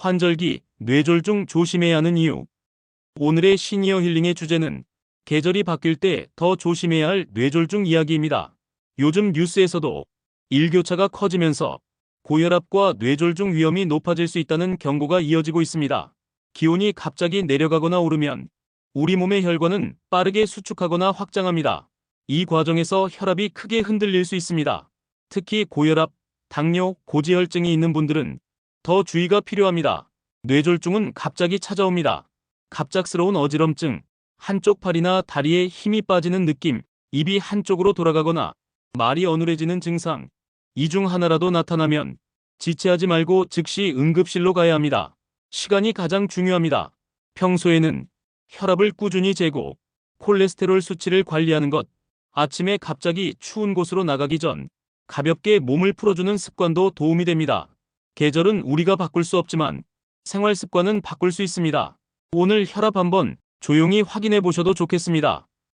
환절기, 뇌졸중 조심해야 하는 이유. 오늘의 시니어 힐링의 주제는 계절이 바뀔 때 더 조심해야 할 뇌졸중 이야기입니다. 요즘 뉴스에서도 일교차가 커지면서 고혈압과 뇌졸중 위험이 높아질 수 있다는 경고가 이어지고 있습니다. 기온이 갑자기 내려가거나 오르면 우리 몸의 혈관은 빠르게 수축하거나 확장합니다. 이 과정에서 혈압이 크게 흔들릴 수 있습니다. 특히 고혈압, 당뇨, 고지혈증이 있는 분들은 더 주의가 필요합니다. 뇌졸중은 갑자기 찾아옵니다. 갑작스러운 어지럼증, 한쪽 팔이나 다리에 힘이 빠지는 느낌, 입이 한쪽으로 돌아가거나 말이 어눌해지는 증상, 이 중 하나라도 나타나면 지체하지 말고 즉시 응급실로 가야 합니다. 시간이 가장 중요합니다. 평소에는 혈압을 꾸준히 재고 콜레스테롤 수치를 관리하는 것, 아침에 갑자기 추운 곳으로 나가기 전 가볍게 몸을 풀어주는 습관도 도움이 됩니다. 계절은 우리가 바꿀 수 없지만 생활 습관은 바꿀 수 있습니다. 오늘 혈압 한번 조용히 확인해 보셔도 좋겠습니다.